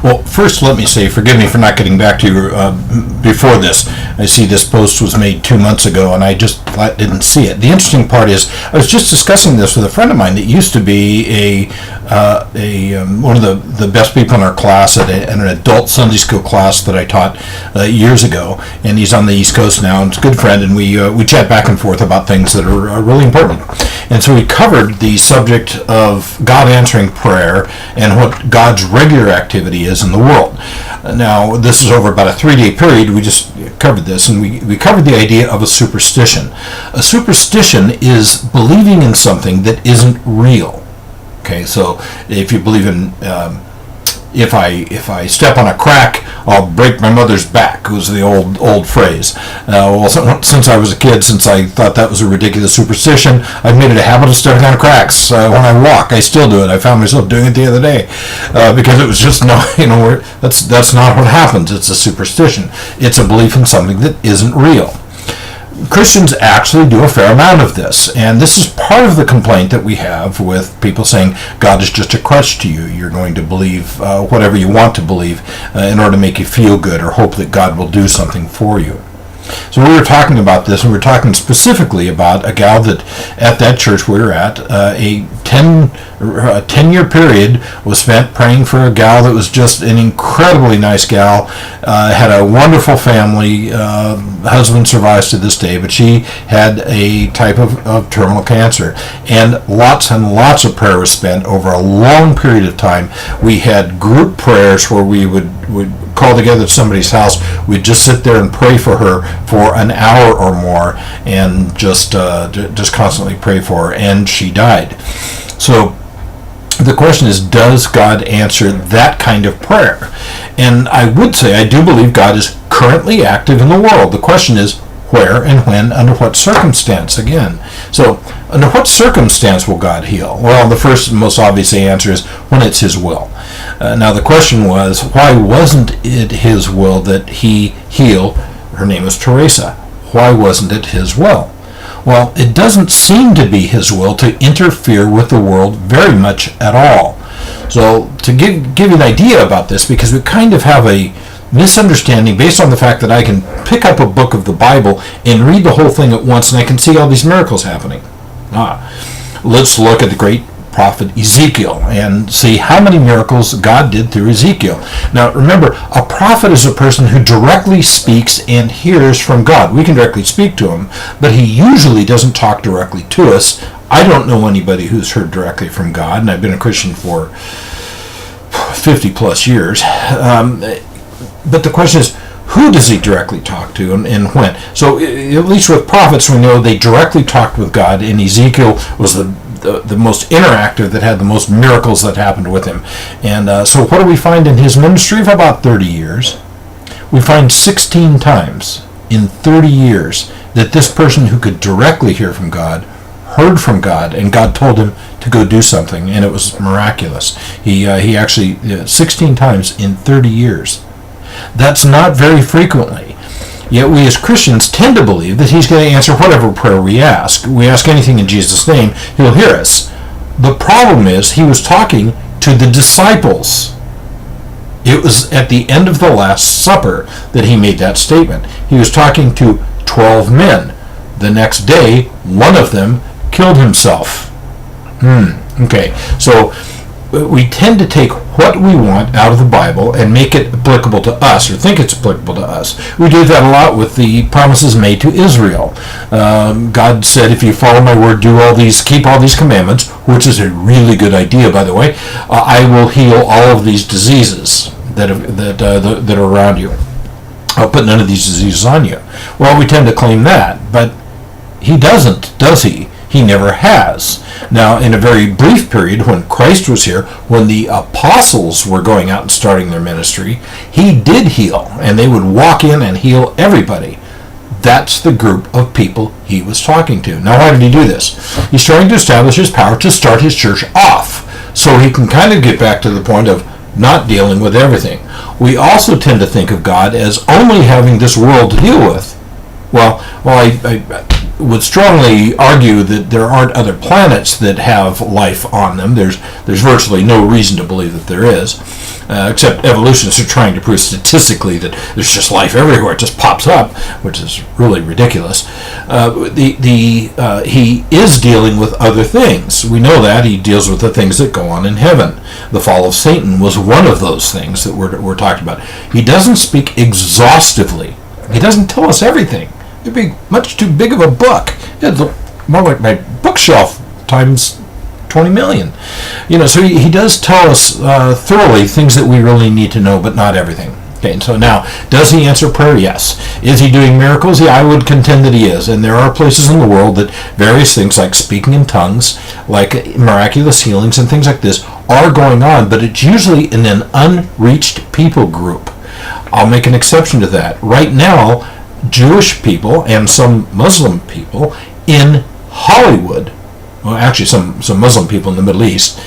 Well, first let me say, forgive me for not getting back to you before this. I see this post was made 2 months ago, and I just didn't see it. The interesting part is, I was just discussing this with a friend of mine that used to be one of the best people in our class at an adult Sunday school class that I taught years ago, and he's on the East Coast now, and it's a good friend, and we chat back and forth about things that are really important. And so we covered the subject of God answering prayer and what God's regular activity is in the world. Now, this is over about a 3-day period. We just covered this, and we covered the idea of a superstition. A superstition is believing in something that isn't real. Okay, so if you believe in if I step on a crack, I'll break my mother's back, was the old phrase. Well, since I was a kid, since I thought that was a ridiculous superstition, I've made it a habit of stepping on cracks. When I walk, I still do it. I found myself doing it the other day because it was just that's not what happens. It's a superstition. It's a belief in something that isn't real. Christians actually do a fair amount of this, and this is part of the complaint that we have with people saying God is just a crutch to you. You're going to believe whatever you want to believe in order to make you feel good or hope that God will do something for you. So we were talking about this, and we were talking specifically about a gal that at that church we were at, a 10-year period was spent praying for a gal that was just an incredibly nice gal, had a wonderful family, husband survives to this day, but she had a type of terminal cancer, and lots of prayer was spent over a long period of time. We had group prayers where we would call together at somebody's house. We'd just sit there and pray for her for an hour or more, and just constantly pray for her, and she died. So the question is, does God answer that kind of prayer? And I would say I do believe God is currently active in the world. The question is, where and when, under what circumstance again? So, under what circumstance will God heal? Well, the first and most obvious answer is when it's His will. Now, the question was, why wasn't it His will that He heal? Her name was Teresa. Why wasn't it His will? Well, it doesn't seem to be His will to interfere with the world very much at all. So, to give you an idea about this, because we kind of have a misunderstanding based on the fact that I can pick up a book of the Bible and read the whole thing at once, and I can see all these miracles happening. Let's look at the great prophet Ezekiel and see how many miracles God did through Ezekiel. Now remember, a prophet is a person who directly speaks and hears from God. We can directly speak to him, but he usually doesn't talk directly to us. I don't know anybody who's heard directly from God, and I've been a Christian for 50 plus years. But the question is, who does he directly talk to and when? So at least with prophets, we know they directly talked with God, and Ezekiel was the most interactive, that had the most miracles that happened with him. And so what do we find in his ministry of about 30 years? We find 16 times in 30 years that this person who could directly hear from God heard from God, and God told him to go do something, and it was miraculous. He actually, 16 times in 30 years. That's not very frequently. Yet we as Christians tend to believe that He's going to answer whatever prayer we ask. We ask anything in Jesus' name, He'll hear us. The problem is, He was talking to the disciples. It was at the end of the Last Supper that He made that statement. He was talking to 12 men. The next day, one of them killed himself. Okay, so we tend to take what we want out of the Bible and make it applicable to us, or think it's applicable to us. We do that a lot with the promises made to Israel. God said, if you follow my word, keep all these commandments, which is a really good idea, by the way, I will heal all of these diseases that are around you. I'll put none of these diseases on you. Well, we tend to claim that, but He doesn't, does He? He never has. Now, in a very brief period, when Christ was here, when the apostles were going out and starting their ministry, He did heal, and they would walk in and heal everybody. That's the group of people He was talking to. Now, why did He do this? He's trying to establish His power to start His church off, so He can kind of get back to the point of not dealing with everything. We also tend to think of God as only having this world to deal with. Well, would strongly argue that there aren't other planets that have life on them. There's virtually no reason to believe that there is, except evolutionists are trying to prove statistically that there's just life everywhere. It just pops up, which is really ridiculous. He is dealing with other things. We know that. He deals with the things that go on in heaven. The fall of Satan was one of those things that we're talking about. He doesn't speak exhaustively. He doesn't tell us everything. It'd be much too big of a book. It's more like my bookshelf times 20 million. So he does tell us thoroughly things that we really need to know, but not everything. Okay, and so now, does he answer prayer? Yes. Is he doing miracles? Yeah, I would contend that he is. And there are places in the world that various things like speaking in tongues, like miraculous healings and things like this are going on, but it's usually in an unreached people group. I'll make an exception to that. Right now, Jewish people and some Muslim people in Hollywood, well, actually some Muslim people in the Middle East,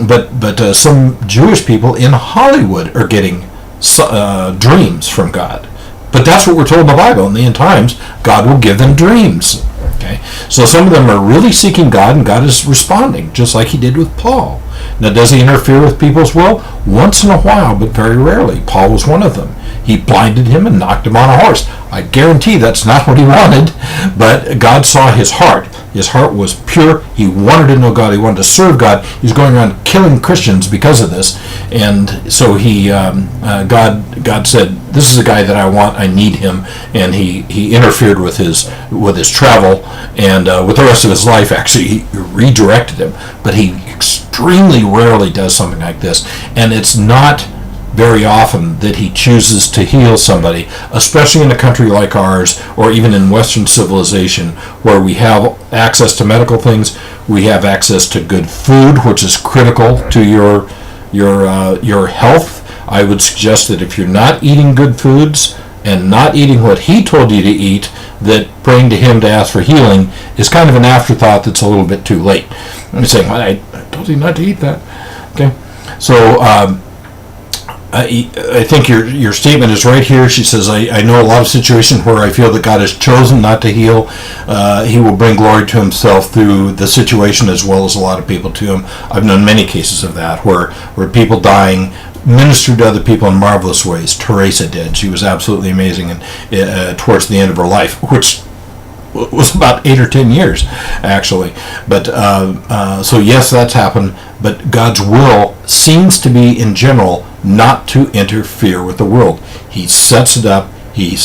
but some Jewish people in Hollywood are getting dreams from God. But that's what we're told in the Bible. In the end times, God will give them dreams. Okay, so some of them are really seeking God, and God is responding, just like he did with Paul. Now, does he interfere with people's will? Once in a while, but very rarely. Paul was one of them. He blinded him and knocked him on a horse. I guarantee that's not what he wanted, but God saw his heart. His heart was pure. He wanted to know God. He wanted to serve God. He's going around killing Christians because of this. And so God said, this is the guy that I want. I need him. And he interfered with his travel, and with the rest of his life, actually, he redirected him. But he extremely rarely does something like this. And it's not very often that he chooses to heal somebody, especially in a country like ours, or even in Western civilization, where we have access to medical things, we have access to good food, which is critical to your health. I would suggest that if you're not eating good foods and not eating what he told you to eat, that praying to him to ask for healing is kind of an afterthought that's a little bit too late. I'm saying, well, I told you not to eat that. Okay, so I think your statement is right here. She says, I know a lot of situations where I feel that God has chosen not to heal. He will bring glory to himself through the situation as well as a lot of people to him. I've known many cases of that where people dying ministered to other people in marvelous ways. Teresa did. She was absolutely amazing, and towards the end of her life, which was about 8 or 10 years, actually. But so yes, that's happened. But God's will seems to be, in general, not to interfere with the world. He sets it up. He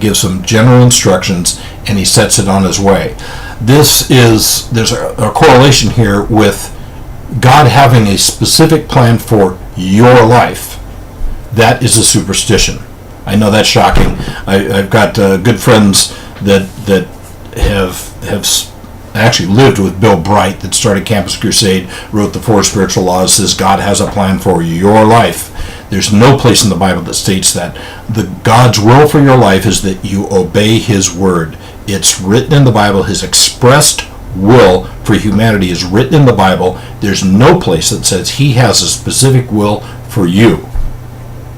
gives some general instructions, and he sets it on his way. There's a correlation here with God having a specific plan for your life. That is a superstition. I know that's shocking. I've got good friends that have actually lived with Bill Bright, that started Campus Crusade, wrote the 4 Spiritual Laws, says God has a plan for your life. There's no place in the Bible that states that. God's will for your life is that you obey his word. It's written in the Bible. His expressed will for humanity is written in the Bible. There's no place that says he has a specific will for you.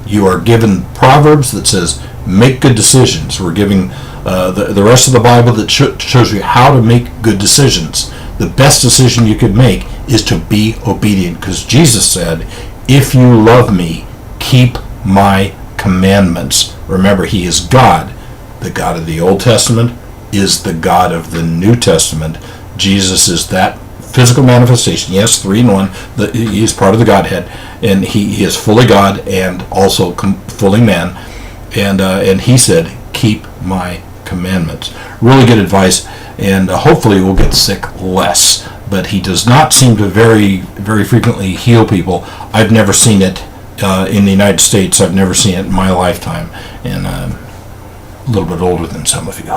You are given Proverbs that says make good decisions. We're giving the rest of the Bible that shows you how to make good decisions. The best decision you could make is to be obedient, because Jesus said, if you love me, keep my commandments. Remember, he is God. The God of the Old Testament is the God of the New Testament. Jesus is that physical manifestation. Yes, 3 in 1. He is part of the Godhead, and he is fully God and also fully man. And he said, keep my commandments. Really good advice, and hopefully we'll get sick less. But he does not seem to very, very frequently heal people. I've never seen it in the United States. I've never seen it in my lifetime, and I'm a little bit older than some of you.